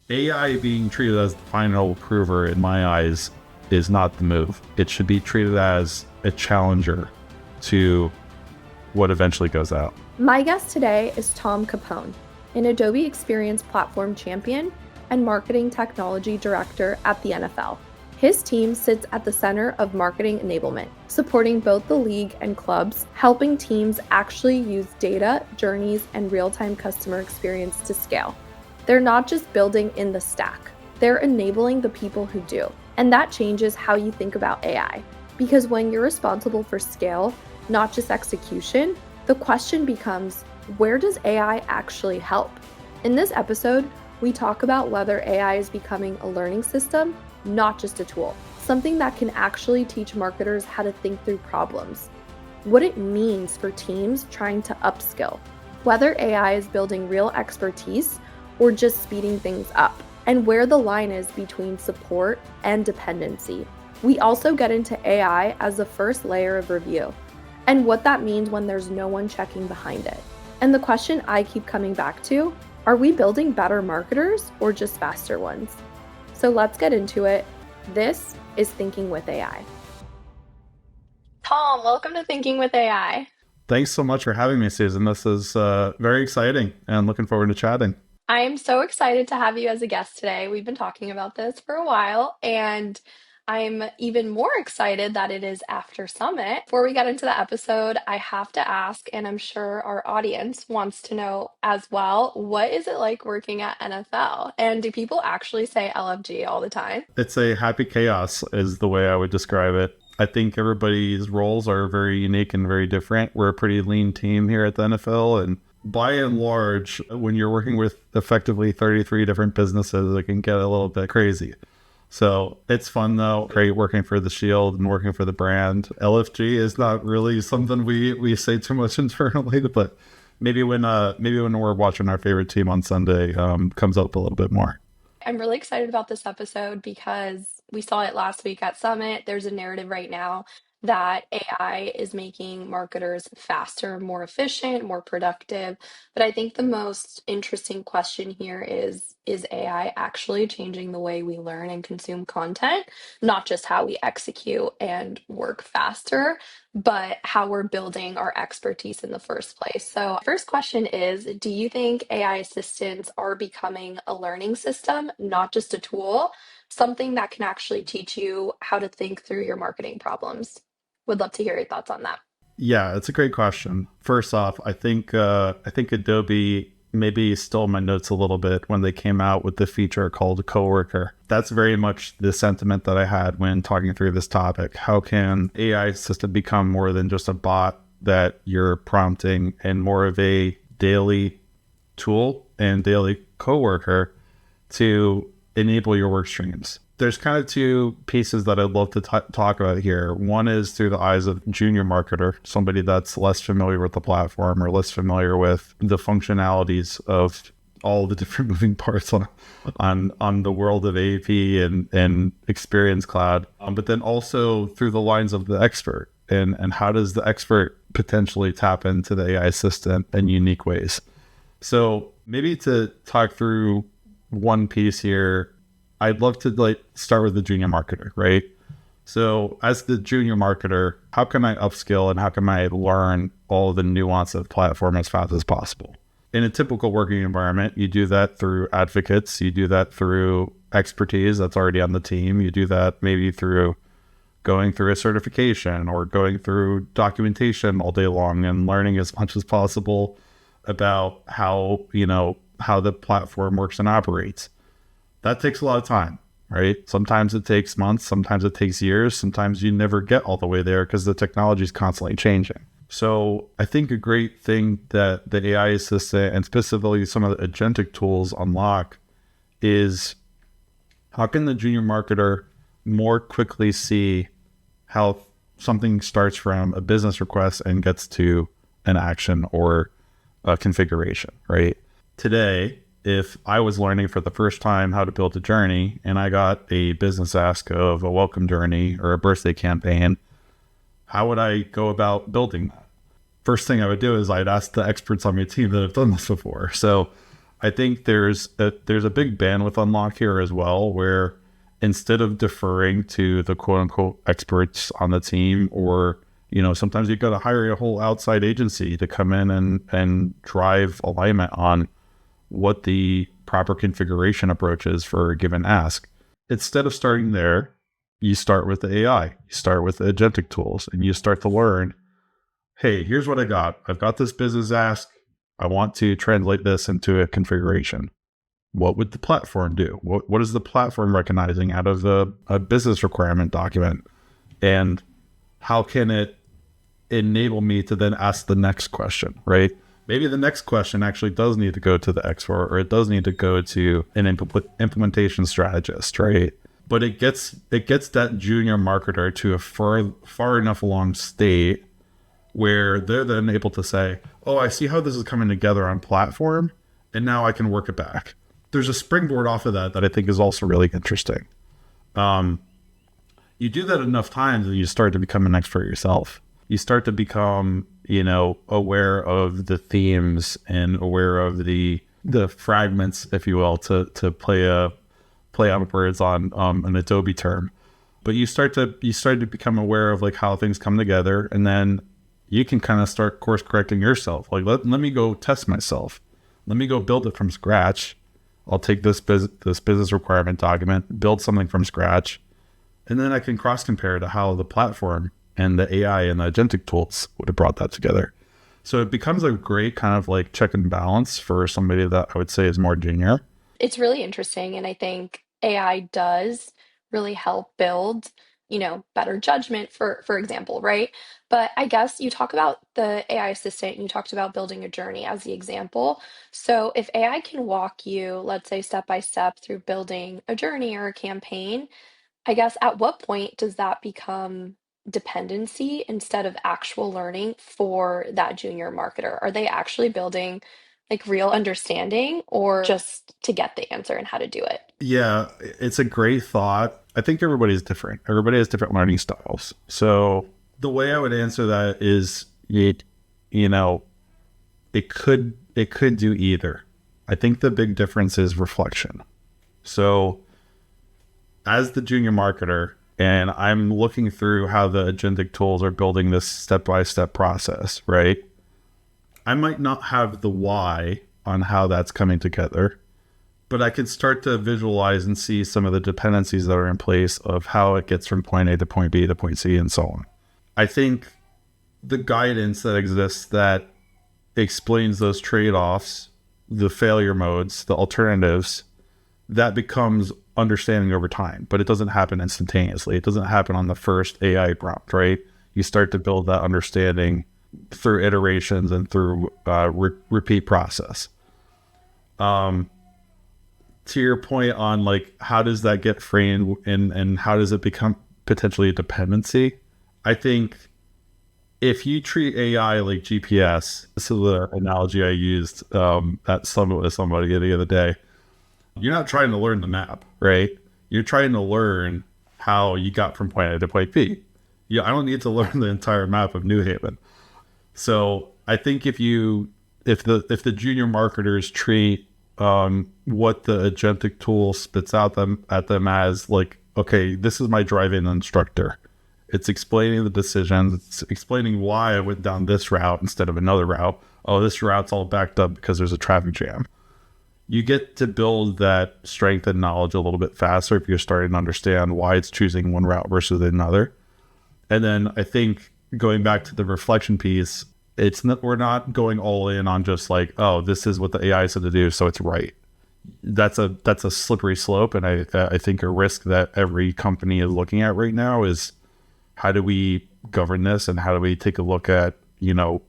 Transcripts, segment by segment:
AI being treated as the final approver, in my eyes, is not the move. It should be treated as a challenger to what eventually goes out. My guest today is Tom Capone, an Adobe Experience Platform Champion and Marketing Technology Director at the NFL. His team sits at the center of marketing enablement, supporting both the league and clubs, helping teams actually use data, journeys, and real-time customer experience to scale. They're not just building in the stack, they're enabling the people who do. And that changes how you think about AI. Because when you're responsible for scale, not just execution, the question becomes, where does AI actually help? In this episode, we talk about whether AI is becoming a learning system, not just a tool, something that can actually teach marketers how to think through problems, what it means for teams trying to upskill, whether AI is building real expertise or just speeding things up, and where the line is between support and dependency. We also get into AI as the first layer of review, and what that means when there's no one checking behind it. And the question I keep coming back to, are we building better marketers or just faster ones? So let's get into it. This is Thinking with AI. Tom, welcome to Thinking with AI. Thanks so much for having me, Susan. This is very exciting and looking forward to chatting. I am so excited to have you as a guest today. We've been talking about this for a while, and I'm even more excited that it is after Summit. Before we get into the episode, I have to ask, and I'm sure our audience wants to know as well, what is it like working at NFL? And do people actually say LFG all the time? It's a happy chaos is the way I would describe it. I think everybody's roles are very unique and very different. We're a pretty lean team here at the NFL, and by and large, when you're working with effectively 33 different businesses, it can get a little bit crazy. So it's fun though. Great working for the Shield and working for the brand. LFG is not really something we say too much internally, but maybe when we're watching our favorite team on Sunday, comes up a little bit more. I'm really excited about this episode because we saw it last week at Summit. There's a narrative right now that AI is making marketers faster, more efficient, more productive. But I think the most interesting question here is AI actually changing the way we learn and consume content? Not just how we execute and work faster, but how we're building our expertise in the first place. So, first question is, do you think AI assistants are becoming a learning system, not just a tool, something that can actually teach you how to think through your marketing problems? Would love to hear your thoughts on that. Yeah, it's a great question. First off, I think Adobe maybe stole my notes a little bit when they came out with the feature called Coworker. That's very much the sentiment that I had when talking through this topic. How can AI assistant become more than just a bot that you're prompting and more of a daily tool and daily coworker to enable your work streams? There's kind of two pieces that I'd love to talk about here. One is through the eyes of junior marketer, somebody that's less familiar with the platform or less familiar with the functionalities of all the different moving parts on the world of AEP and Experience Cloud. But then also through the lines of the expert and how does the expert potentially tap into the AI assistant in unique ways. So maybe to talk through one piece here, I'd love to start with the junior marketer, right? So as the junior marketer, how can I upskill and how can I learn all the nuance of the platform as fast as possible? In a typical working environment, you do that through advocates, you do that through expertise that's already on the team, you do that maybe through going through a certification or going through documentation all day long and learning as much as possible about how the platform works and operates. That takes a lot of time, right? Sometimes it takes months, sometimes it takes years, sometimes you never get all the way there because the technology is constantly changing. So I think a great thing that the AI assistant and specifically some of the agentic tools unlock is how can the junior marketer more quickly see how something starts from a business request and gets to an action or a configuration, right? Today, if I was learning for the first time how to build a journey and I got a business ask of a welcome journey or a birthday campaign, how would I go about building that? First thing I would do is I'd ask the experts on my team that have done this before. So I think there's a big bandwidth unlock here as well, where instead of deferring to the quote unquote experts on the team, or, sometimes you've got to hire a whole outside agency to come in and drive alignment on what the proper configuration approach is for a given ask. Instead of starting there, you start with the AI, you start with the agentic tools, and you start to learn, hey, here's what I got. I've got this business ask. I want to translate this into a configuration. What would the platform do? What is the platform recognizing out of a business requirement document? And how can it enable me to then ask the next question, right? Maybe the next question actually does need to go to the expert, or it does need to go to an implementation strategist, right? But it gets that junior marketer to a far enough along state where they're then able to say, oh, I see how this is coming together on platform, and now I can work it back. There's a springboard off of that I think is also really interesting. You do that enough times and you start to become an expert yourself. You start to become, aware of the themes and aware of the fragments, if you will, to play on words on an Adobe term. But you start to become aware of like how things come together, and then you can kind of start course correcting yourself. Like, let me go test myself. Let me go build it from scratch. I'll take this business requirement document, build something from scratch, and then I can cross compare to how the platform and the AI and the agentic tools would have brought that together. So it becomes a great kind of like check and balance for somebody that I would say is more junior. It's really interesting. And I think AI does really help build, better judgment, for example, right? But I guess you talk about the AI assistant and you talked about building a journey as the example. So if AI can walk you, let's say, step by step through building a journey or a campaign, I guess at what point does that become dependency instead of actual learning for that junior marketer? Are they actually building like real understanding or just to get the answer and how to do it? Yeah, it's a great thought. I think everybody's different. Everybody has different learning styles. So the way I would answer that is it could do either. I think the big difference is reflection. So as the junior marketer, and I'm looking through how the agentic tools are building this step-by-step process, right? I might not have the why on how that's coming together, but I can start to visualize and see some of the dependencies that are in place of how it gets from point A to point B to point C and so on. I think the guidance that exists that explains those trade-offs, the failure modes, the alternatives, that becomes understanding over time, but it doesn't happen instantaneously. It doesn't happen on the first AI prompt, right? You start to build that understanding through iterations and through repeat process. To your point on like, how does that get framed and how does it become potentially a dependency? I think if you treat AI like GPS, this is the analogy I used at Summit with somebody the other day. You're not trying to learn the map, right? You're trying to learn how you got from point A to point B. Yeah, I don't need to learn the entire map of New Haven. So I think if the junior marketers treat what the agentic tool spits out at them as like, okay, this is my driving instructor. It's explaining the decisions. It's explaining why I went down this route instead of another route. Oh, this route's all backed up because there's a traffic jam. You get to build that strength and knowledge a little bit faster if you're starting to understand why it's choosing one route versus another. And then I think going back to the reflection piece, we're not going all in on just like, oh, this is what the AI said to do, so it's right. That's a slippery slope, and I think a risk that every company is looking at right now is how do we govern this, and how do we take a look at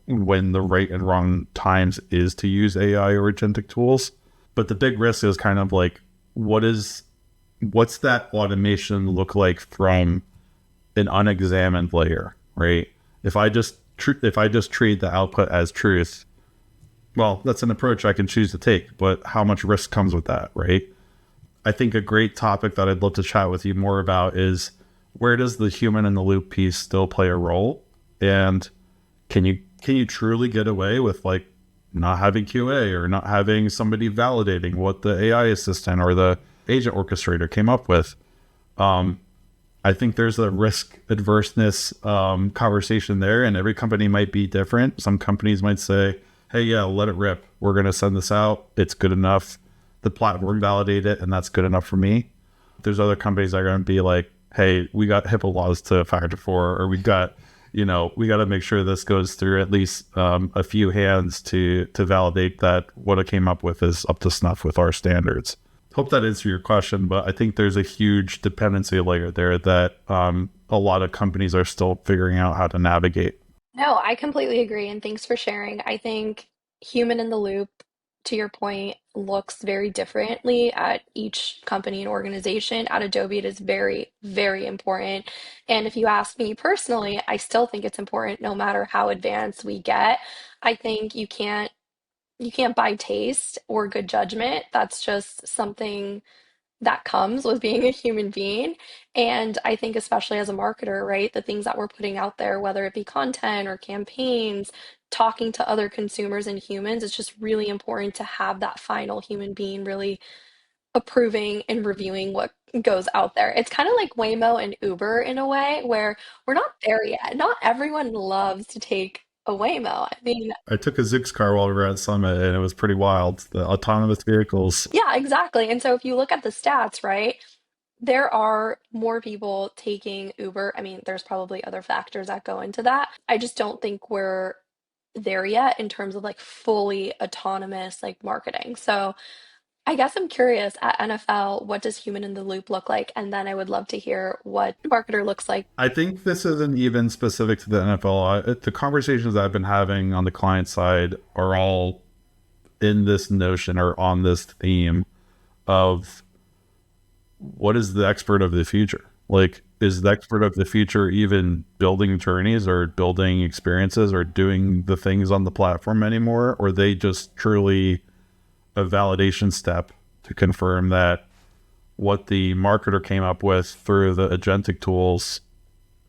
when the right and wrong times is to use AI or agentic tools. But the big risk is kind of like, what's that automation look like from an unexamined layer, right? If I just treat the output as truth, well, that's an approach I can choose to take, but how much risk comes with that, right? I think a great topic that I'd love to chat with you more about is, where does the human in the loop piece still play a role? And can you truly get away with like not having QA or not having somebody validating what the AI assistant or the agent orchestrator came up with. I think there's a risk adverseness conversation there, and every company might be different. Some companies might say, hey, yeah, let it rip. We're going to send this out. It's good enough. The platform validate it, and that's good enough for me. There's other companies that are going to be like, hey, we got HIPAA laws to factor for, or we got to make sure this goes through at least a few hands to validate that what it came up with is up to snuff with our standards. Hope that answers your question, but I think there's a huge dependency layer there that a lot of companies are still figuring out how to navigate. No, I completely agree, and thanks for sharing. I think human in the loop, to your point, looks very differently at each company and organization. At Adobe, it is very, very important. And if you ask me personally, I still think it's important no matter how advanced we get. I think you can't buy taste or good judgment. That's just something that comes with being a human being. And I think, especially as a marketer, right, the things that we're putting out there, whether it be content or campaigns, talking to other consumers and humans, it's just really important to have that final human being really approving and reviewing what goes out there. It's kind of like Waymo and Uber in a way, where we're not there yet. Not everyone loves to take a Waymo. I mean, I took a Zix car while we were at Summit, and it was pretty wild. The autonomous vehicles. yeah, exactly. And so if you look at the stats, right? There are more people taking Uber. I mean, there's probably other factors that go into that. I just don't think we're there yet in terms of like fully autonomous like marketing. So I guess I'm curious at NFL, what does human in the loop look like? And then I would love to hear what marketer looks like. I think this isn't even specific to the NFL. The conversations I've been having on the client side are all in this notion or on this theme of what is the expert of the future? Like, is the expert of the future even building journeys or building experiences or doing the things on the platform anymore? Or are they just truly a validation step to confirm that what the marketer came up with through the agentic tools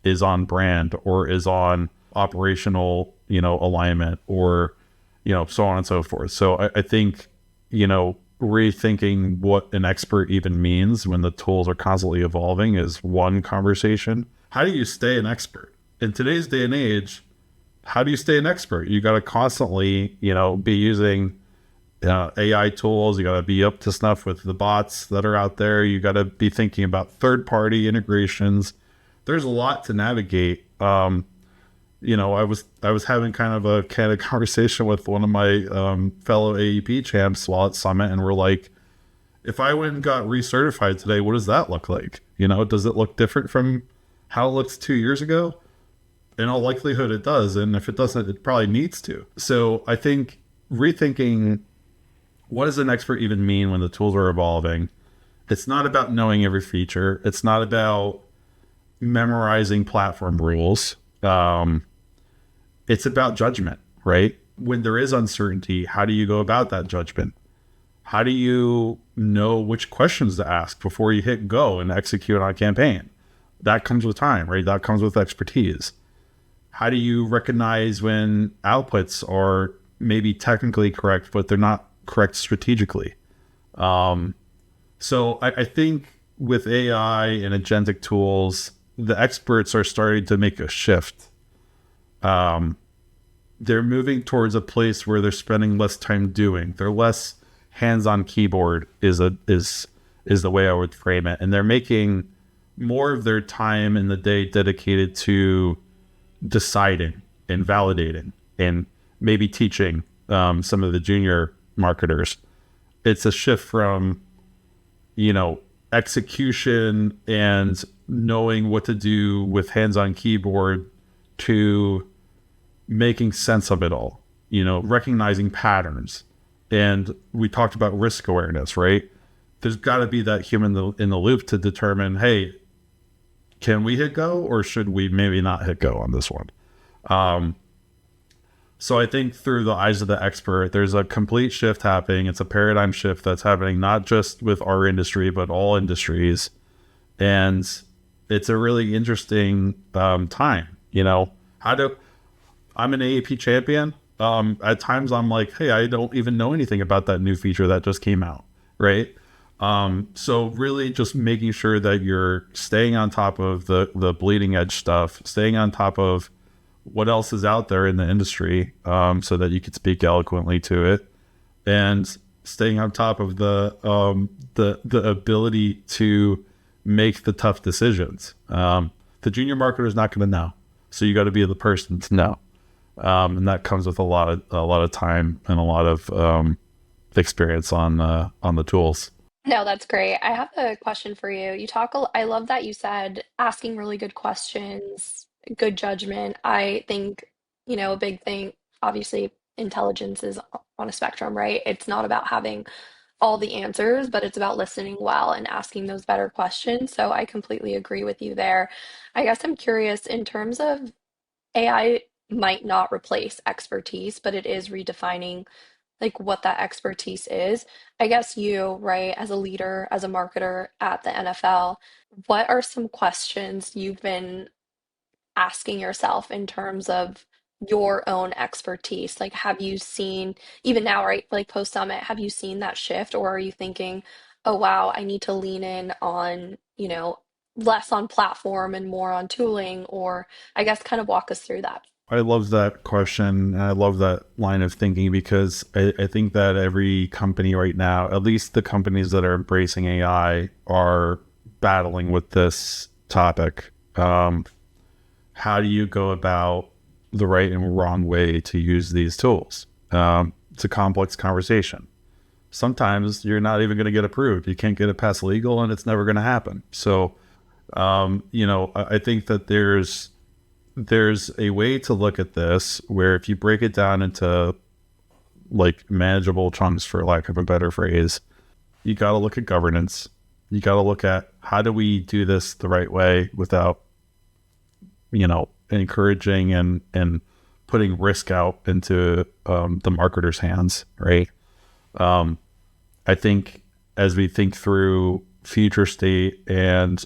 is on brand or is on operational, alignment or, so on and so forth. So I think, rethinking what an expert even means when the tools are constantly evolving is one conversation. How do you stay an expert? In today's day and age, how do you stay an expert? You got to constantly, be using AI tools. You got to be up to snuff with the bots that are out there. You got to be thinking about third-party integrations. There's a lot to navigate. I was having kind of a candid conversation with one of my fellow AEP champs while at Summit, and we're like, if I went and got recertified today, what does that look like? Does it look different from how it looks 2 years ago? In all likelihood, it does, and if it doesn't, it probably needs to. So I think rethinking what does an expert even mean when the tools are evolving? It's not about knowing every feature. It's not about memorizing platform rules. It's about judgment, right? When there is uncertainty, how do you go about that judgment? How do you know which questions to ask before you hit go and execute on a campaign? That comes with time, right? That comes with expertise. How do you recognize when outputs are maybe technically correct, but they're not correct strategically? So I think with AI and agentic tools, the experts are starting to make a shift. They're moving towards a place where they're spending less time doing. They're less hands-on keyboard is the way I would frame it. And they're making more of their time in the day dedicated to deciding and validating and maybe teaching some of the junior marketers. It's a shift from, execution and knowing what to do with hands-on keyboard to making sense of it all, recognizing patterns. And we talked about risk awareness, right? There's got to be that human in the loop to determine, hey, can we hit go or should we maybe not hit go on this one? So I think through the eyes of the expert, there's a complete shift happening. It's a paradigm shift that's happening not just with our industry, but all industries. And it's a really interesting time. I'm an AAP champion, At times I'm like, hey, I don't even know anything about that new feature that just came out, right? So really just making sure that you're staying on top of the bleeding edge stuff, staying on top of what else is out there in the industry, so that you could speak eloquently to it, and staying on top of the ability to make the tough decisions. The junior marketer is not going to know, so you got to be the person to know, and that comes with a lot of time and a lot of experience on the tools. No, that's great. I have a question for you. I love that you said asking really good questions, good judgment. I think, a big thing, obviously, intelligence is on a spectrum, right? It's not about having all the answers, but it's about listening well and asking those better questions. So I completely agree with you there. I guess I'm curious in terms of AI might not replace expertise, but it is redefining like what that expertise is. I guess you, right, as a leader, as a marketer at the NFL, what are some questions you've been asking yourself in terms of your own expertise? Like, have you seen, even now, right, like post summit, have you seen that shift, or are you thinking, oh, wow, I need to lean in on, less on platform and more on tooling, or I guess kind of walk us through that? I love that question, and I love that line of thinking, because I think that every company right now, at least the companies that are embracing AI, are battling with this topic. How do you go about the right and wrong way to use these tools? It's a complex conversation. Sometimes you're not even going to get approved. You can't get it past legal, and it's never going to happen. So, I think that there's a way to look at this where if you break it down into like manageable chunks, for lack of a better phrase, you got to look at governance. You got to look at how do we do this the right way without, encouraging and putting risk out into the marketer's hands, right? I think as we think through future state and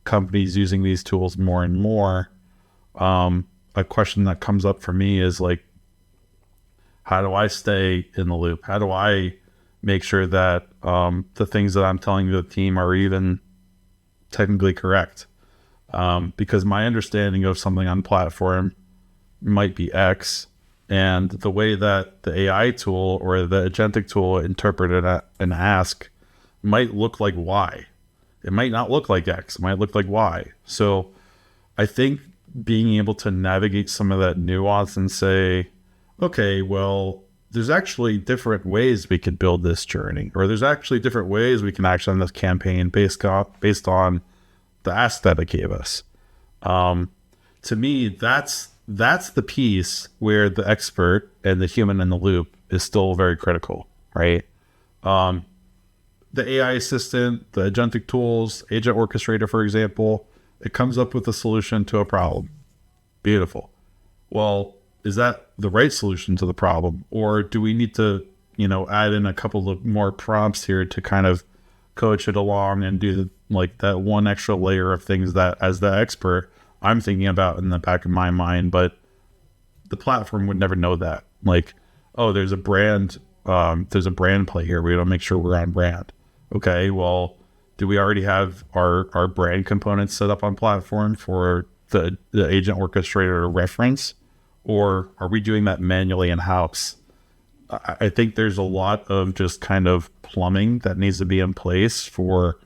companies using these tools more and more, a question that comes up for me is like, how do I stay in the loop? How do I make sure that the things that I'm telling the team are even technically correct? Because my understanding of something on platform might be X, and the way that the AI tool or the agentic tool interpreted an ask might look like Y. It might not look like X. It might look like Y. So I think being able to navigate some of that nuance and say, okay, well, there's actually different ways we could build this journey, or there's actually different ways we can action on this campaign based on the ask that it gave us. To me, that's the piece where the expert and the human in the loop is still very critical, right? The AI assistant, the agentic tools, agent orchestrator, for example, it comes up with a solution to a problem. Beautiful. Well, is that the right solution to the problem? Or do we need to, add in a couple of more prompts here to kind of coach it along and do like that one extra layer of things that as the expert I'm thinking about in the back of my mind, but the platform would never know that. Like, oh, there's a brand play here. We got to make sure we're on brand. Okay, well, do we already have our brand components set up on platform for the agent orchestrator to reference, or are we doing that manually in house? I think there's a lot of just kind of plumbing that needs to be in place for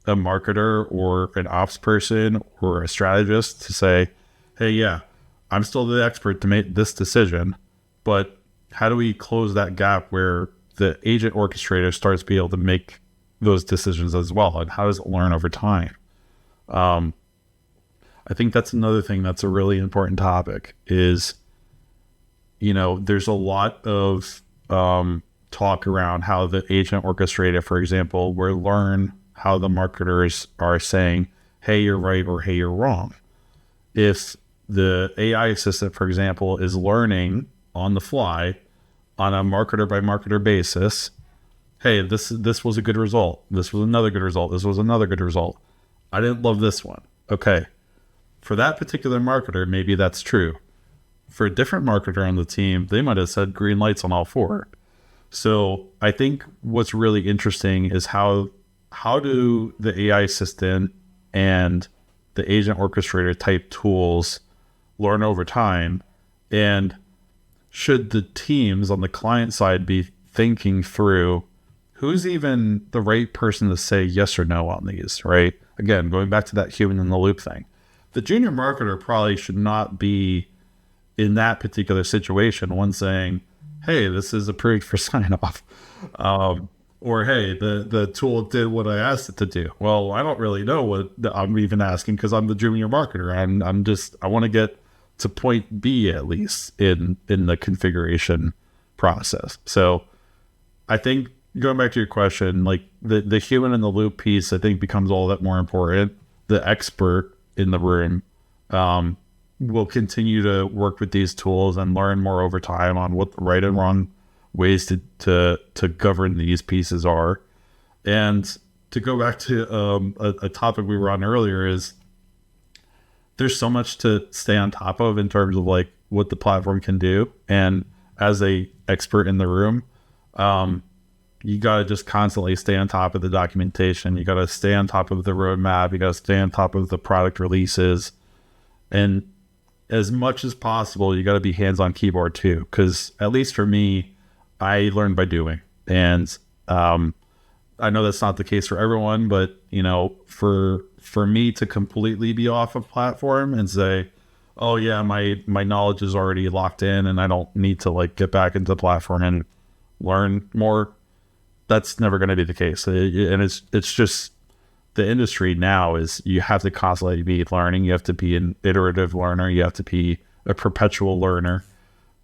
a marketer or an ops person or a strategist to say, hey, yeah, I'm still the expert to make this decision, but how do we close that gap where the agent orchestrator starts to be able to make those decisions as well? And how does it learn over time? I think that's another thing that's a really important topic is, there's a lot of talk around how the agent orchestrator, for example, will learn how the marketers are saying, hey, you're right, or hey, you're wrong. If the AI assistant, for example, is learning on the fly on a marketer by marketer basis, hey, this was a good result. This was another good result. This was another good result. I didn't love this one. Okay. For that particular marketer, maybe that's true. for a different marketer on the team, they might have said green lights on all four. So I think what's really interesting is how do the AI assistant and the agent orchestrator type tools learn over time, and should the teams on the client side be thinking through who's even the right person to say yes or no on these, right? Again, going back to that human in the loop thing. The junior marketer probably should not be in that particular situation, one saying, hey, this is approved for sign off. Or, hey, the tool did what I asked it to do. Well, I don't really know what I'm even asking because I'm the junior marketer. I want to get to point B at least in the configuration process. So I think going back to your question, like the human in the loop piece, I think becomes all that more important. The expert in the room will continue to work with these tools and learn more over time on what the right and wrong ways to govern these pieces are. And to go back to a topic we were on earlier, is there's so much to stay on top of in terms of like what the platform can do. And as a expert in the room, you got to just constantly stay on top of the documentation. You got to stay on top of the roadmap. You got to stay on top of the product releases. And as much as possible, you got to be hands-on keyboard too. Because at least for me, I learned by doing. And I know that's not the case for everyone, but you know, for me to completely be off of platform and say, oh yeah, my knowledge is already locked in and I don't need to like get back into the platform and learn more, that's never going to be the case. And it's just the industry now is you have to constantly be learning. You have to be an iterative learner. You have to be a perpetual learner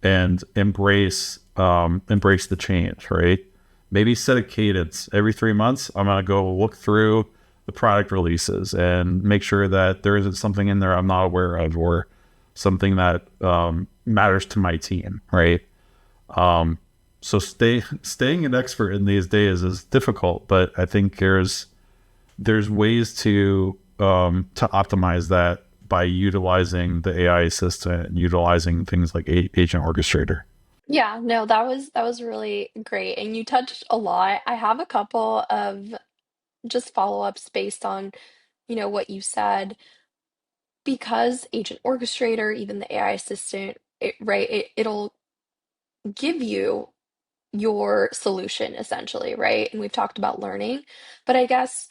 and embrace the change, right? Maybe set a cadence every 3 months. I'm going to go look through the product releases and make sure that there isn't something in there I'm not aware of or something that matters to my team, right? So staying an expert in these days is difficult, but I think there's ways to optimize that by utilizing the AI assistant and utilizing things like Agent Orchestrator. Yeah, no, that was really great. And you touched a lot. I have a couple of just follow-ups based on, what you said. Because Agent Orchestrator, even the AI assistant, it'll give you your solution essentially, right? And we've talked about learning, but I guess,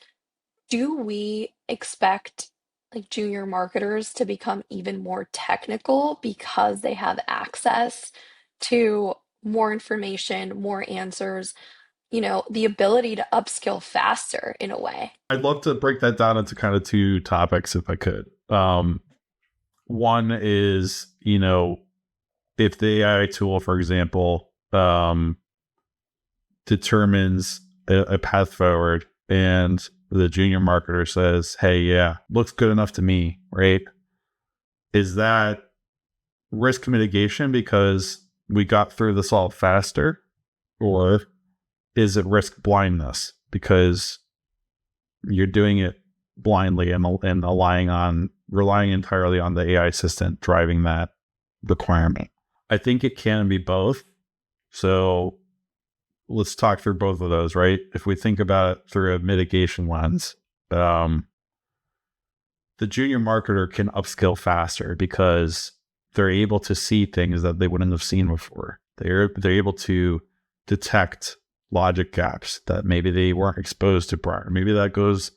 do we expect like junior marketers to become even more technical because they have access to more information, more answers, the ability to upskill faster in a way? I'd love to break that down into kind of two topics if I could. One is, if the AI tool, for example, determines a path forward and the junior marketer says, hey, yeah, looks good enough to me, right? Is that risk mitigation because we got through this all faster? Or is it risk blindness because you're doing it blindly and relying entirely on the AI assistant driving that requirement? I think it can be both. So let's talk through both of those, right? If we think about it through a mitigation lens, the junior marketer can upskill faster because they're able to see things that they wouldn't have seen before. They're able to detect logic gaps that maybe they weren't exposed to prior. Maybe that goes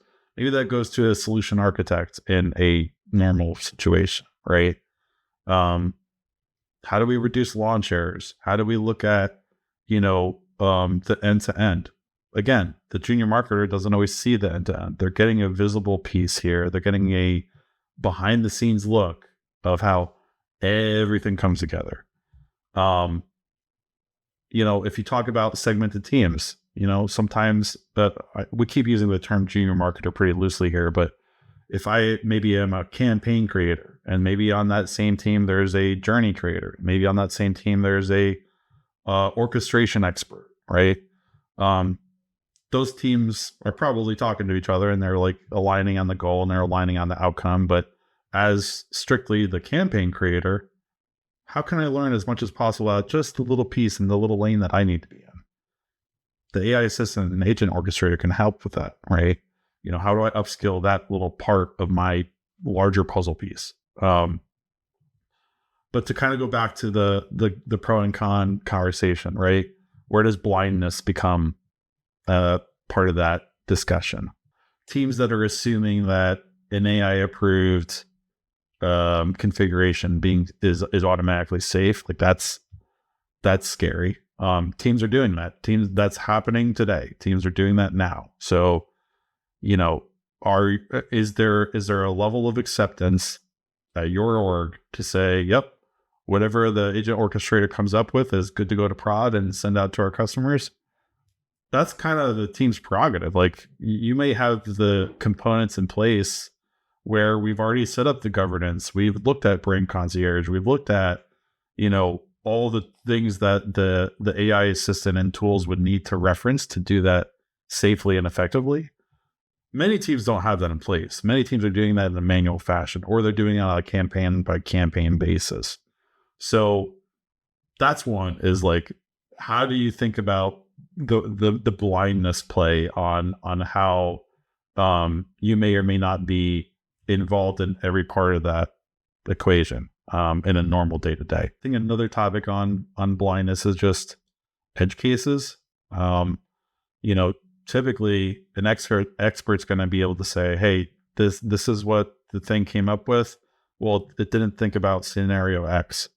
to a solution architect in a normal situation, right? How do we reduce launch errors? How do we look at, the end to end? Again, the junior marketer doesn't always see the end to end. They're getting a visible piece here. They're getting a behind the scenes look of how everything comes together. If you talk about segmented teams, sometimes we keep using the term junior marketer pretty loosely here, but if I maybe am a campaign creator and maybe on that same team, there's a journey creator, maybe on that same team, there's a orchestration expert, right? Those teams are probably talking to each other and they're like aligning on the goal and they're aligning on the outcome. But as strictly the campaign creator, how can I learn as much as possible out just the little piece in the little lane that I need to be in? The AI assistant and agent orchestrator can help with that, right? How do I upskill that little part of my larger puzzle piece? But to kind of go back to the pro and con conversation, right? Where does blindness become part of that discussion? Teams that are assuming that an AI approved configuration is automatically safe, like that's scary. Teams are doing that. That's happening today. Teams are doing that now. So, is there a level of acceptance at your org to say, yep, whatever the agent orchestrator comes up with is good to go to prod and send out to our customers? That's kind of the team's prerogative. Like, you may have the components in place where we've already set up the governance. We've looked at brain concierge. We've looked at, all the things that the AI assistant and tools would need to reference to do that safely and effectively. Many teams don't have that in place. Many teams are doing that in a manual fashion, or they're doing it on a campaign by campaign basis. So that's one, is like, how do you think about the blindness play on how you may or may not be involved in every part of that equation in a normal day-to-day. I think another topic on blindness is just edge cases. Typically an expert's going to be able to say, hey, this is what the thing came up with. Well, it didn't think about scenario X.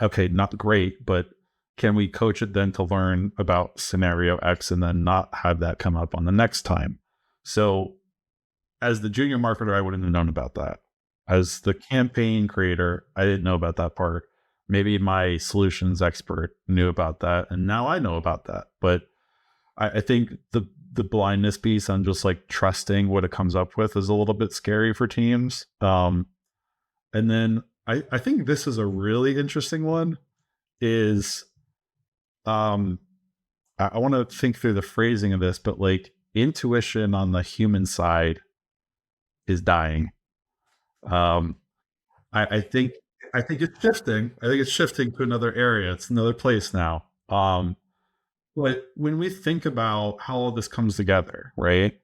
Okay, not great, but can we coach it then to learn about scenario X and then not have that come up on the next time? So as the junior marketer, I wouldn't have known about that. As the campaign creator, I didn't know about that part. Maybe my solutions expert knew about that, and now I know about that. But I think the blindness piece on just like trusting what it comes up with is a little bit scary for teams. And then I think this is a really interesting one, is I want to think through the phrasing of this, but like, intuition on the human side is dying. I think it's shifting. I think it's shifting to another area. It's another place now. But when we think about how all this comes together, right?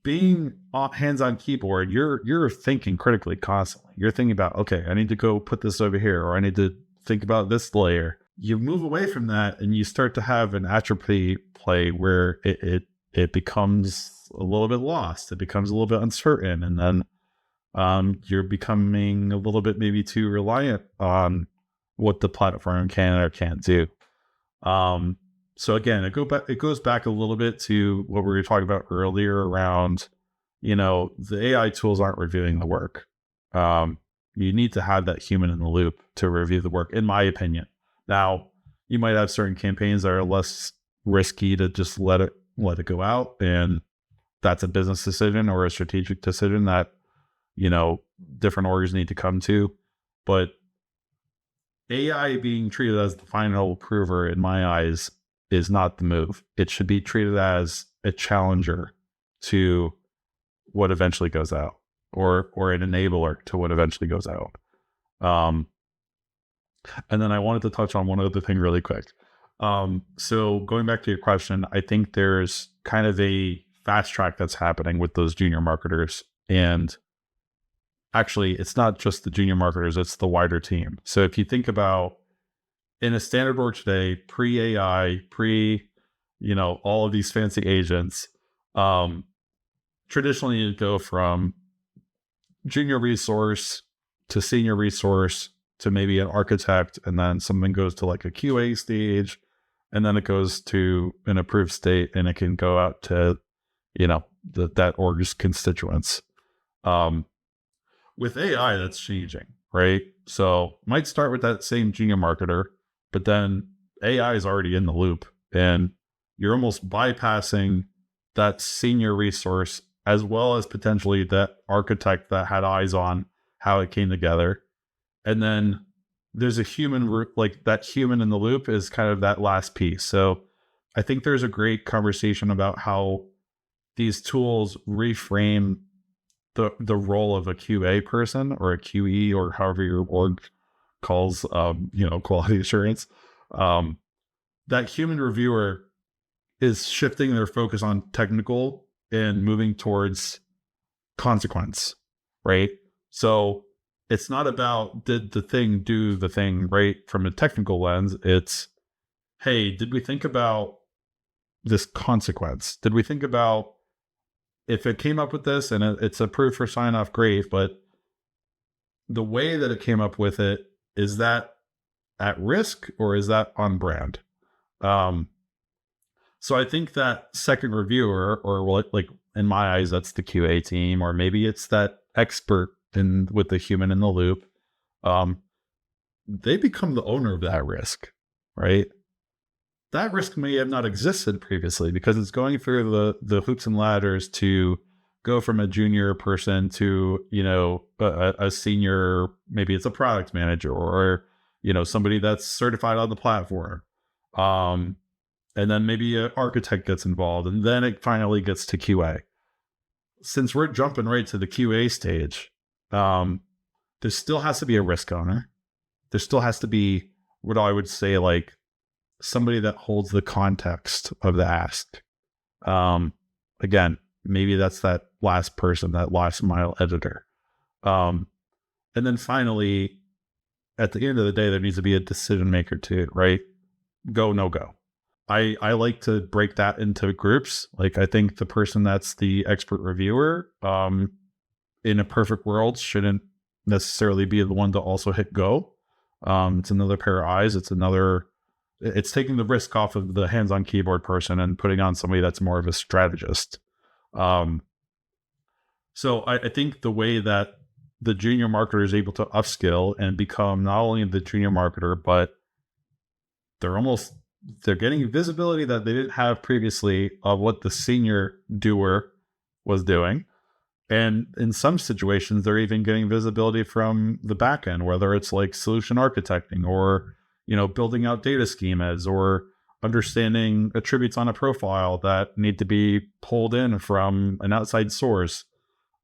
Being hands-on keyboard, you're thinking critically constantly. You're thinking about, okay, I need to go put this over here, or I need to think about this layer. You move away from that and you start to have an atrophy play where it becomes a little bit lost. It becomes a little bit uncertain. And then you're becoming a little bit maybe too reliant on what the platform can or can't do. So again, it goes back a little bit to what we were talking about earlier around, the AI tools aren't reviewing the work. You need to have that human in the loop to review the work, in my opinion. Now, you might have certain campaigns that are less risky to just let it go out, and that's a business decision or a strategic decision that different orgs need to come to. But AI being treated as the final approver, in my eyes, is not the move. It should be treated as a challenger to what eventually goes out, or an enabler to what eventually goes out. And then I wanted to touch on one other thing really quick. So going back to your question, I think there's kind of a fast track that's happening with those junior marketers. And actually, it's not just the junior marketers, it's the wider team. So if you think about in a standard org today, pre-AI, all of these fancy agents, traditionally you go from junior resource to senior resource to maybe an architect, and then something goes to like a QA stage, and then it goes to an approved state, and it can go out to, that org's constituents. With AI, that's changing, right? So might start with that same junior marketer, but then AI is already in the loop, and you're almost bypassing that senior resource, as well as potentially that architect that had eyes on how it came together. And then there's a human, like that human in the loop is kind of that last piece. So I think there's a great conversation about how these tools reframe the role of a QA person or a QE, or however your org calls, quality assurance. That human reviewer is shifting their focus on technical and moving towards consequence, right? So it's not about did the thing do the thing right from a technical lens. It's, hey, did we think about this consequence? Did we think about if it came up with this and it's approved for sign off, great, but the way that it came up with it, is that at risk or is that on brand? So I think that second reviewer, or like in my eyes, that's the QA team, or maybe it's that expert with the human in the loop. They become the owner of that risk, right? That risk may have not existed previously because it's going through the hoops and ladders to go from a junior person to, a senior, maybe it's a product manager or, somebody that's certified on the platform. And then maybe an architect gets involved, and then it finally gets to QA. Since we're jumping right to the QA stage, there still has to be a risk owner. There still has to be what I would say, like, somebody that holds the context of the ask. Again, maybe that's that last person, that last mile editor. And then finally, at the end of the day, there needs to be a decision maker too, right? Go, no go. I like to break that into groups. Like, I think the person that's the expert reviewer, in a perfect world, shouldn't necessarily be the one to also hit go. It's another pair of eyes. It's taking the risk off of the hands-on keyboard person and putting on somebody that's more of a strategist. So I think the way that the junior marketer is able to upskill and become not only the junior marketer, but they're getting visibility that they didn't have previously of what the senior doer was doing. And in some situations, they're even getting visibility from the back end, whether it's like solution architecting or, building out data schemas or understanding attributes on a profile that need to be pulled in from an outside source.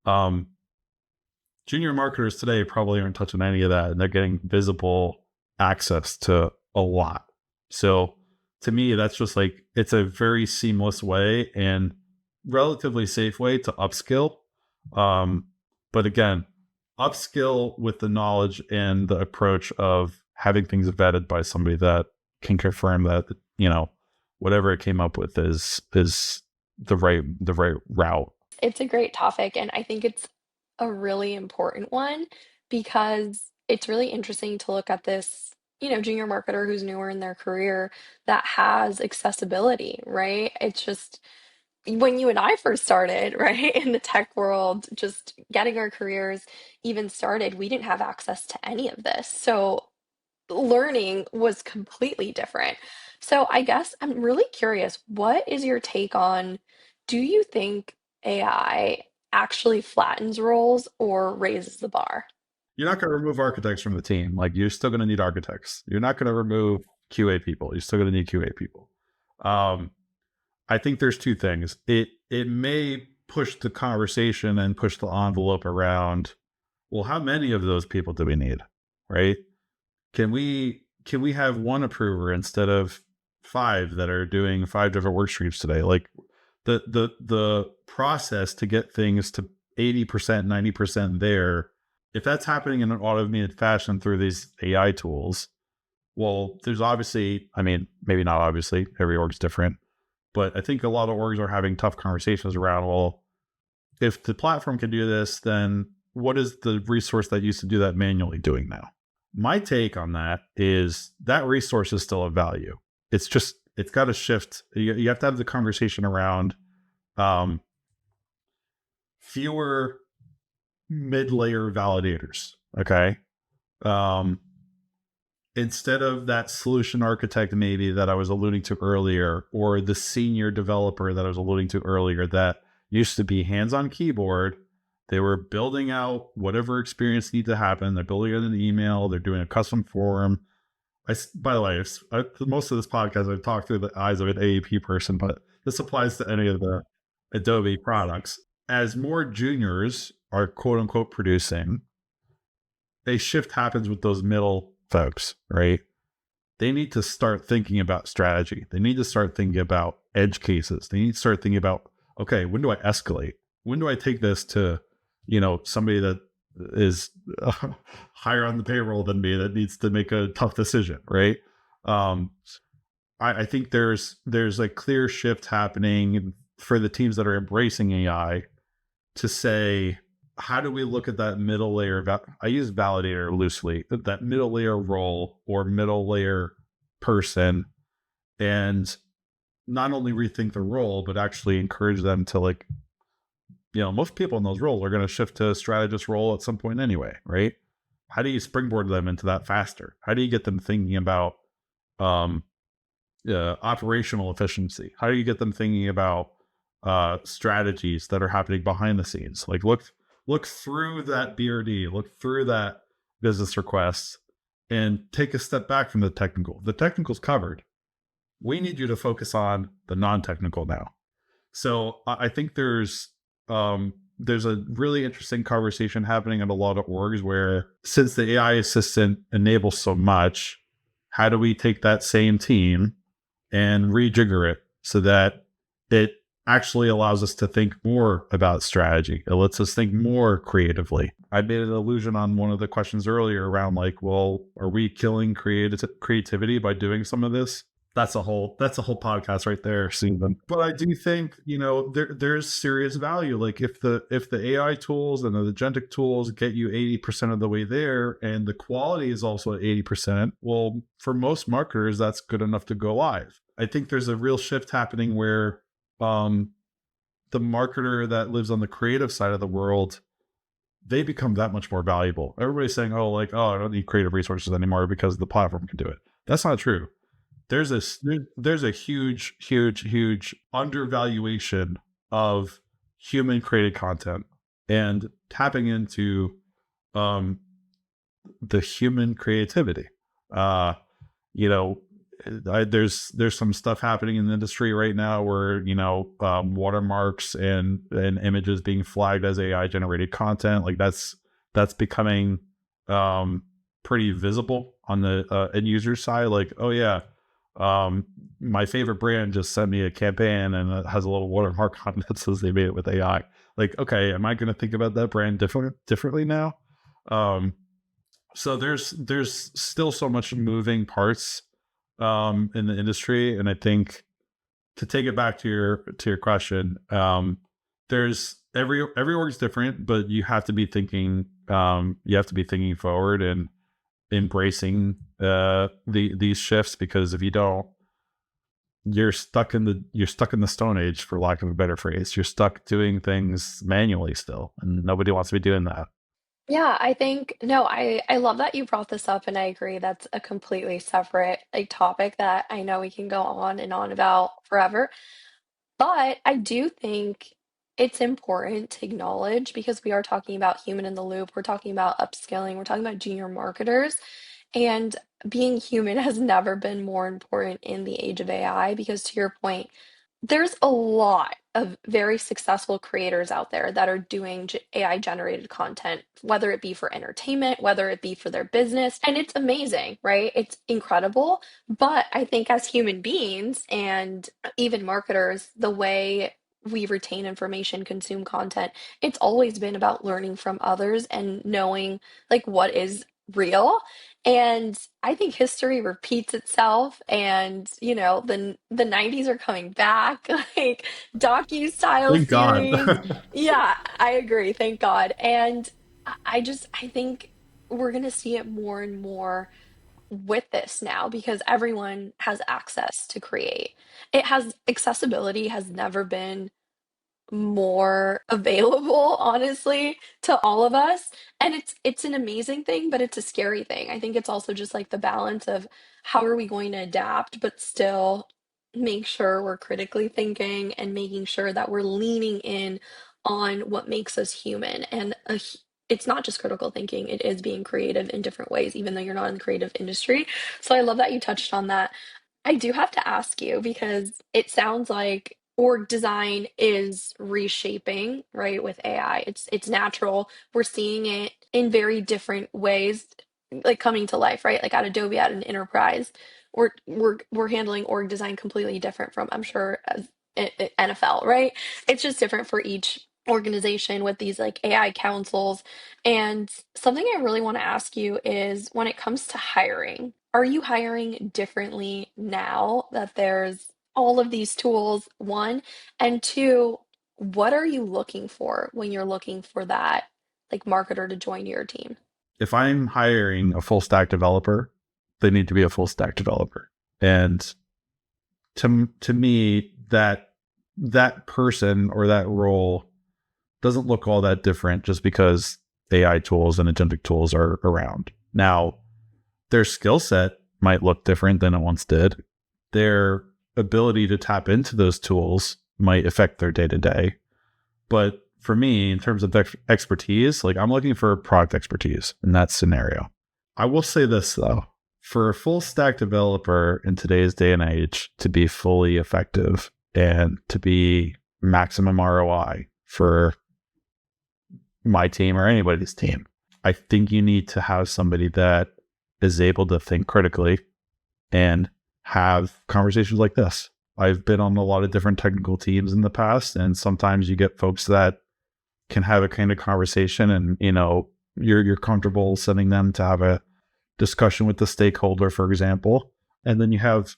Junior marketers today probably aren't touching any of that, and they're getting visible access to a lot. So to me, that's just like, it's a very seamless way and relatively safe way to upskill. But again, upskill with the knowledge and the approach of having things vetted by somebody that can confirm that, whatever it came up with is the right route. It's a great topic, and I think it's a really important one because it's really interesting to look at this, junior marketer who's newer in their career that has accessibility, right? It's just when you and I first started, right, in the tech world, just getting our careers even started, we didn't have access to any of this. So learning was completely different. So I guess I'm really curious, what is your take on, do you think AI actually flattens roles or raises the bar? You're not going to remove architects from the team. Like, you're still going to need architects. You're not going to remove QA people. You're still going to need QA people. I think there's two things. It may push the conversation and push the envelope around, well, how many of those people do we need, right? Can we have one approver instead of 5 that are doing 5 different work streams today? Like, the process to get things to 80%, 90% there, if that's happening in an automated fashion through these AI tools, well, there's obviously, maybe not obviously, every org's different, but I think a lot of orgs are having tough conversations around, well, if the platform can do this, then what is the resource that used to do that manually doing now? My take on that is that resource is still of value. It's got to shift. You have to have the conversation around fewer mid-layer validators. Okay. Instead of that solution architect maybe that I was alluding to earlier, or the senior developer that I was alluding to earlier that used to be hands-on keyboard. They were building out whatever experience needs to happen. They're building it in an email. They're doing a custom form. By the way, most of this podcast, I've talked through the eyes of an AEP person, but this applies to any of the Adobe products. As more juniors are quote unquote producing, a shift happens with those middle folks, right? They need to start thinking about strategy. They need to start thinking about edge cases. They need to start thinking about, okay, when do I escalate? When do I take this to, somebody that is higher on the payroll than me that needs to make a tough decision, right? Um, I think there's a clear shift happening for the teams that are embracing AI to say, how do we look at that middle layer? I use validator loosely, that middle layer role or middle layer person, and not only rethink the role, but actually encourage them to most people in those roles are going to shift to a strategist role at some point anyway, right? How do you springboard them into that faster? How do you get them thinking about operational efficiency? How do you get them thinking about strategies that are happening behind the scenes? Like look through that BRD, look through that business request, and take a step back from the technical. The technical's covered. We need you to focus on the non-technical now. So I think there's a really interesting conversation happening in a lot of orgs where, since the AI assistant enables so much, how do we take that same team and rejigger it so that it actually allows us to think more about strategy? It lets us think more creatively. I made an allusion on one of the questions earlier around well, are we killing creativity by doing some of this? That's a whole podcast right there, Stephen. But I do think, there's serious value. Like if the AI tools and the agentic tools get you 80% of the way there, and the quality is also at 80%, well, for most marketers, that's good enough to go live. I think there's a real shift happening where the marketer that lives on the creative side of the world, they become that much more valuable. Everybody's saying, I don't need creative resources anymore because the platform can do it. That's not true. There's a huge undervaluation of human created content, and tapping into the human creativity. There's some stuff happening in the industry right now where watermarks and images being flagged as AI generated content, like that's becoming pretty visible on the end user side. Like, oh yeah, my favorite brand just sent me a campaign and it has a little watermark on it that says they made it with AI. Like, okay, am I going to think about that brand differently now? So there's still so much moving parts in the industry, and I think, to take it back to your question, there's every org's different, but you have to be thinking forward and embracing these shifts, because if you don't, you're stuck in the Stone Age, for lack of a better phrase. You're stuck doing things manually still, and nobody wants to be doing that. Yeah, I think no, I love that you brought this up, and I agree that's a completely separate topic that I know we can go on and on about forever. But I do think it's important to acknowledge, because we are talking about human in the loop, we're talking about upskilling, we're talking about junior marketers, and being human has never been more important in the age of AI, because to your point, there's a lot of very successful creators out there that are doing AI generated content, whether it be for entertainment, whether it be for their business. And it's amazing, right? It's incredible. But I think as human beings and even marketers, the way we retain information, consume content, it's always been about learning from others and knowing what is real. And I think history repeats itself, and the 90s are coming back, like docu-style Thank God. series. Yeah, I agree, thank God. And I think we're gonna see it more and more with this now, because everyone has access to create. Accessibility has never been more available, honestly, to all of us. And it's an amazing thing, but it's a scary thing. I think it's also just the balance of how are we going to adapt, but still make sure we're critically thinking and making sure that we're leaning in on what makes us human. And it's not just critical thinking, it is being creative in different ways, even though you're not in the creative industry. So I love that you touched on that. I do have to ask you, because it sounds like org design is reshaping, right, with AI. It's natural. We're seeing it in very different ways. like coming to life, right? Like at Adobe, at an enterprise, we're handling org design completely different from, I'm sure, as NFL, right? It's just different for each organization with these like AI councils. And something I really want to ask you is when it comes to hiring, are you hiring differently now that there's all of these tools, one, and two, what are you looking for when you're looking for that like marketer to join your team? If I'm hiring a full stack developer, they need to be a full stack developer. And to me, that person or that role doesn't look all that different just because AI tools and agentic tools are around. Now, their skill set might look different than it once did. Their ability to tap into those tools might affect their day-to-day. But for me, in terms of expertise, like I'm looking for product expertise in that scenario. I will say this though, for a full stack developer in today's day and age to be fully effective and to be maximum ROI for my team or anybody's team, I think you need to have somebody that is able to think critically and have conversations like this. I've been on a lot of different technical teams in the past, and sometimes you get folks that can have a kind of conversation and, you're comfortable sending them to have a discussion with the stakeholder, for example. And then you have,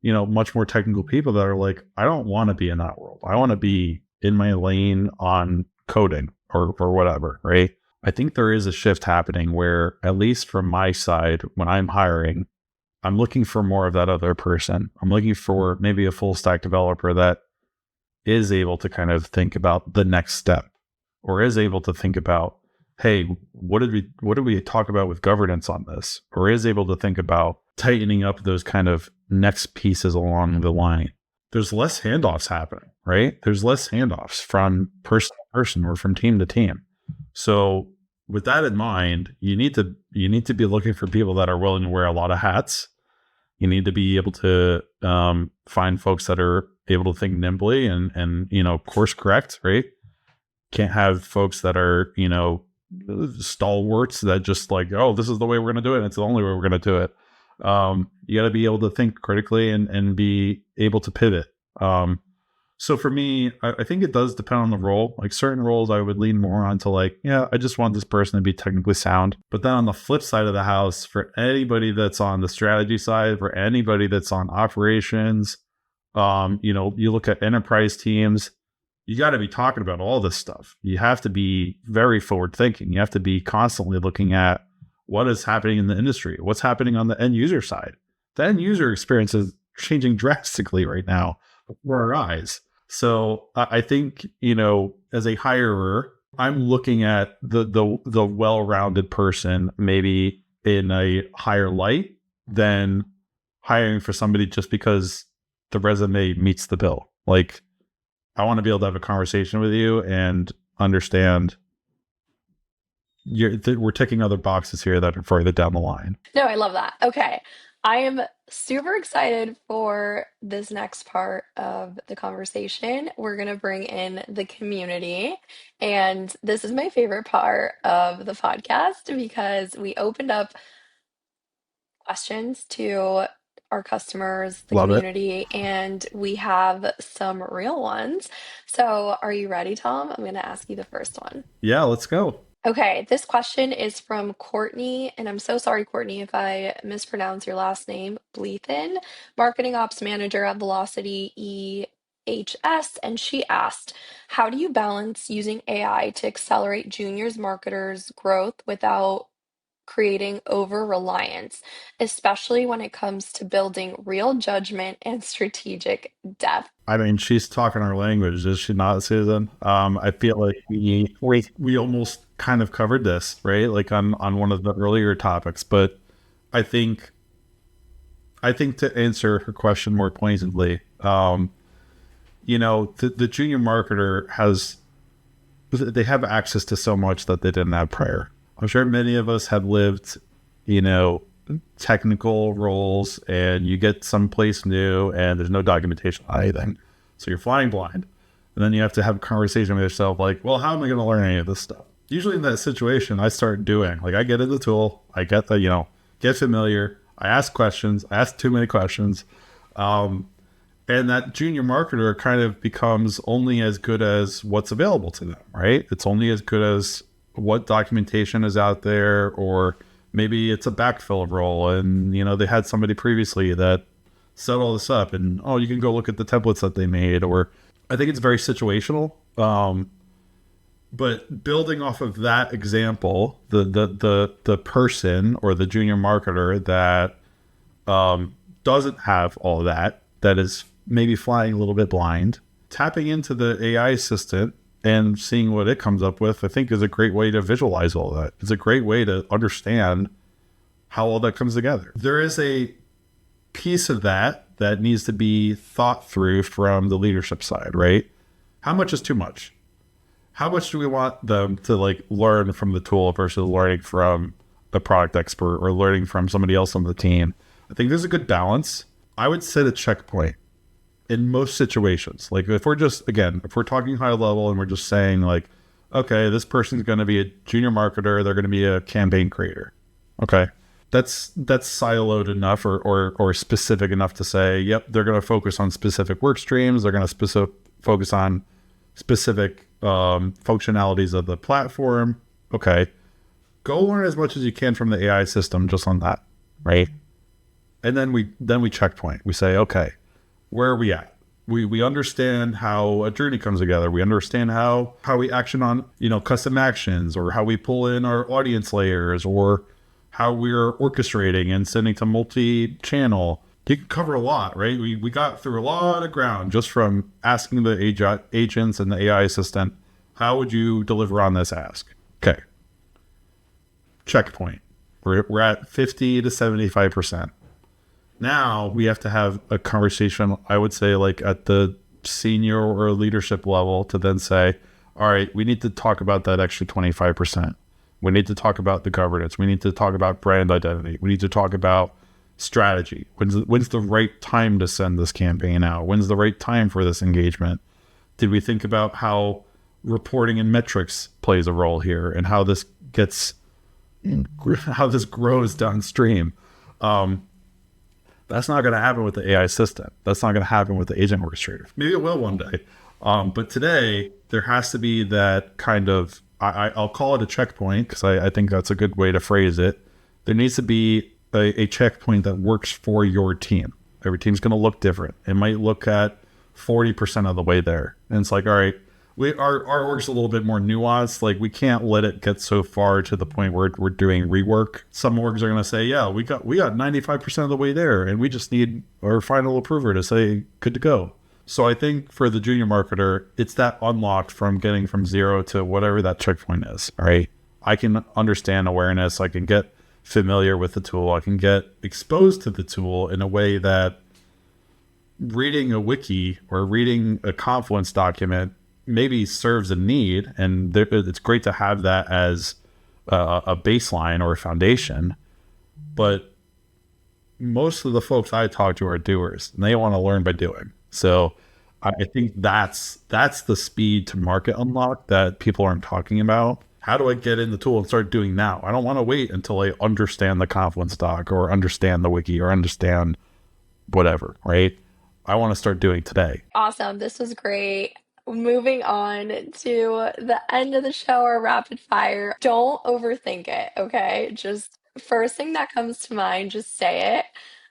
much more technical people that are like, I don't want to be in that world. I want to be in my lane on coding or whatever, right? I think there is a shift happening where, at least from my side, when I'm hiring, I'm looking for more of that other person. I'm looking for maybe a full stack developer that is able to kind of think about the next step, or is able to think about, hey, what did we talk about with governance on this? Or is able to think about tightening up those kind of next pieces along the line. There's less handoffs happening, right? There's less handoffs from person to person or from team to team. So with that in mind, you need to be looking for people that are willing to wear a lot of hats. You need to be able to find folks that are able to think nimbly and course correct, right? Can't have folks that are, stalwarts that just like, oh, this is the way we're going to do it, and it's the only way we're going to do it. You got to be able to think critically and be able to pivot. So for me, I think it does depend on the role. Like certain roles I would lean more onto like, yeah, I just want this person to be technically sound. But then on the flip side of the house, for anybody that's on the strategy side, for anybody that's on operations, you look at enterprise teams, you got to be talking about all this stuff. You have to be very forward thinking. You have to be constantly looking at what is happening in the industry, what's happening on the end user side. The end user experience is changing drastically right now before our eyes. So I think, as a hirer, I'm looking at the well-rounded person maybe in a higher light than hiring for somebody just because the resume meets the bill. Like, I want to be able to have a conversation with you and understand we're ticking other boxes here that are further down the line. No, I love that. Okay. I am super excited for this next part of the conversation. We're going to bring in the community. And this is my favorite part of the podcast because we opened up questions to our customers, the Love it. community, and we have some real ones. So, are you ready, Tom? I'm going to ask you the first one. Yeah, let's go. Okay, this question is from Courtney, and I'm so sorry, Courtney, if I mispronounce your last name, Blethen, Marketing Ops Manager at Velocity EHS, and she asked, how do you balance using AI to accelerate juniors marketers' growth without creating over-reliance, especially when it comes to building real judgment and strategic depth? I mean, she's talking our language, is she not, Susan? I feel like we almost kind of covered this, right? Like on one of the earlier topics, but I think to answer her question more pointedly, the junior marketer they have access to so much that they didn't have prior. I'm sure many of us have lived, technical roles, and you get someplace new and there's no documentation on anything. So you're flying blind. And then you have to have a conversation with yourself like, well, how am I going to learn any of this stuff? usually in that situation, I start doing, like, I get in the tool, I get the, get familiar, I ask questions, I ask too many questions. And that junior marketer kind of becomes only as good as what's available to them, right? It's only as good as what documentation is out there, or maybe it's a backfill role and, they had somebody previously that set all this up and, oh, you can go look at the templates that they made. Or I think it's very situational. But building off of that example, the person or the junior marketer that doesn't have all that is maybe flying a little bit blind, tapping into the AI assistant and seeing what it comes up with, I think is a great way to visualize all that. It's a great way to understand how all that comes together. There is a piece of that needs to be thought through from the leadership side, right? How much is too much? How much do we want them to learn from the tool versus learning from a product expert or learning from somebody else on the team? I think there's a good balance. I would set a checkpoint in most situations. Like if we're talking high level and we're just saying okay, this person's going to be a junior marketer, they're going to be a campaign creator. Okay. That's siloed enough or specific enough to say, yep, they're going to focus on specific work streams. They're going to focus on specific functionalities of the platform. Okay. Go learn as much as you can from the AI system just on that. Right. And then we checkpoint. We say, okay, where are we at? We understand how a journey comes together. We understand how we action on, custom actions, or how we pull in our audience layers, or how we're orchestrating and sending to multi-channel. You can cover a lot, right? We got through a lot of ground just from asking the agents and the AI assistant, how would you deliver on this ask? Okay. Checkpoint. We're at 50 to 75%. Now we have to have a conversation, I would say, at the senior or leadership level, to then say, all right, we need to talk about that extra 25%. We need to talk about the governance. We need to talk about brand identity. We need to talk about strategy. When's the right time to send this campaign out? When's the right time for this engagement? Did we think about how reporting and metrics plays a role here, and how this grows downstream? That's not going to happen with the AI assistant. That's not going to happen with the agent orchestrator. Maybe it will one day. But today, there has to be that kind of, I'll call it a checkpoint, because I think that's a good way to phrase it. There needs to be a checkpoint that works for your team. Every team's going to look different. It might look at 40% of the way there. And it's like, all right, our org's a little bit more nuanced. We can't let it get so far to the point where we're doing rework. Some orgs are going to say, yeah, we got 95% of the way there, and we just need our final approver to say good to go. So I think for the junior marketer, it's that unlocked from getting from 0 to whatever that checkpoint is. All right. I can understand awareness. I can get familiar with the tool. I can get exposed to the tool in a way that reading a wiki or reading a Confluence document maybe serves a need, and it's great to have that as a baseline or a foundation. But most of the folks I talk to are doers, and they want to learn by doing. So I think that's the speed to market unlock that people aren't talking about. How do I get in the tool and start doing now? I don't want to wait until I understand the Confluence doc or understand the wiki or understand whatever, right? I want to start doing today. Awesome. This was great. Moving on to the end of the show, our rapid fire. Don't overthink it, okay? Just first thing that comes to mind, just say it.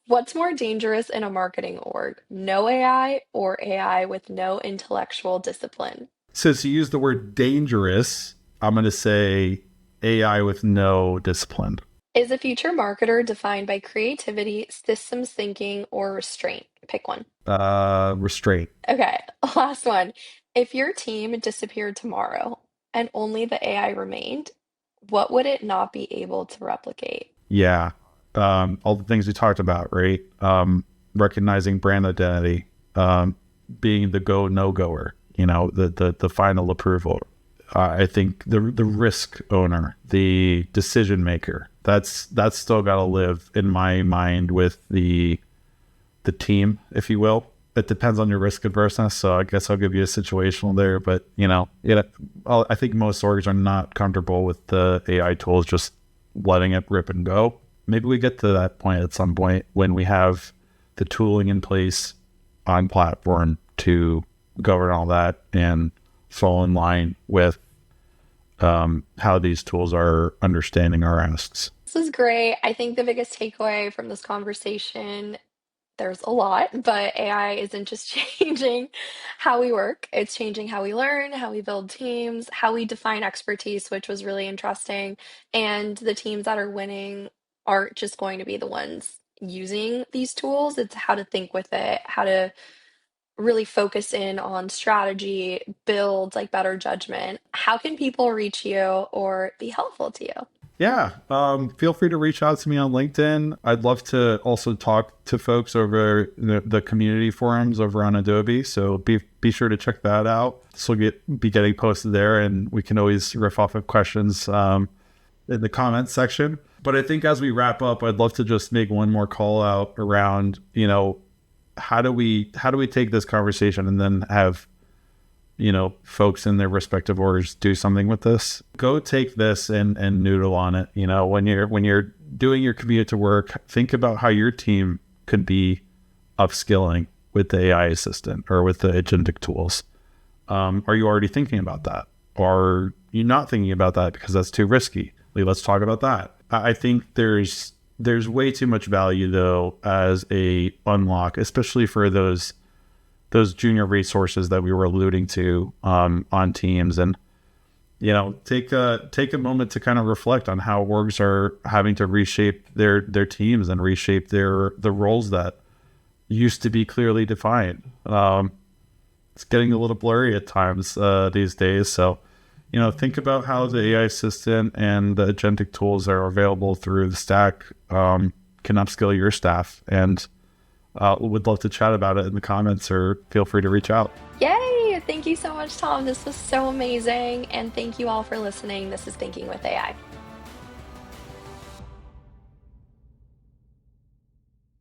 What's more dangerous in a marketing org? No AI or AI with no intellectual discipline? Since you used the word dangerous, I'm going to say AI with no discipline. Is a future marketer defined by creativity, systems thinking, or restraint? Pick one. Restraint. Okay, last one. If your team disappeared tomorrow and only the AI remained, what would it not be able to replicate? Yeah. All the things we talked about, right? Recognizing brand identity, being the go, no goer, the final approval. I think the risk owner, the decision maker, that's still got to live in my mind with the team, if you will. it depends on your risk averseness. So I guess I'll give you a situational there, but I think most orgs are not comfortable with the AI tools just letting it rip and go. Maybe we get to that point at some point when we have the tooling in place on platform to govern all that and fall in line with how these tools are understanding our asks. This is great. I think the biggest takeaway from this conversation, there's a lot, but AI isn't just changing how we work. It's changing how we learn, how we build teams, how we define expertise, which was really interesting. And the teams that are winning aren't just going to be the ones using these tools. It's how to think with it, how to really focus in on strategy, build like better judgment. How can people reach you or be helpful to you? Yeah, feel free to reach out to me on LinkedIn. I'd love to also talk to folks over the community forums over on Adobe. So be sure to check that out. This will be getting posted there, and we can always riff off of questions in the comments section. But I think as we wrap up, I'd love to just make one more call out around, how do we take this conversation and then have folks in their respective orgs do something with this. Go take this and noodle on it. When you're doing your commute to work, think about how your team could be upskilling with the AI assistant or with the agentic tools. Are you already thinking about that? Or are you not thinking about that because that's too risky? Let's talk about that. I think there's way too much value though as a unlock, especially for those junior resources that we were alluding to on teams. And take a moment to kind of reflect on how orgs are having to reshape their teams and reshape the roles that used to be clearly defined. It's getting a little blurry at times these days. So think about how the AI assistant and the agentic tools are available through the stack can upskill your staff, and would love to chat about it in the comments, or feel free to reach out. Yay! Thank you so much, Tom. This was so amazing. And thank you all for listening. This is Thinking with AI.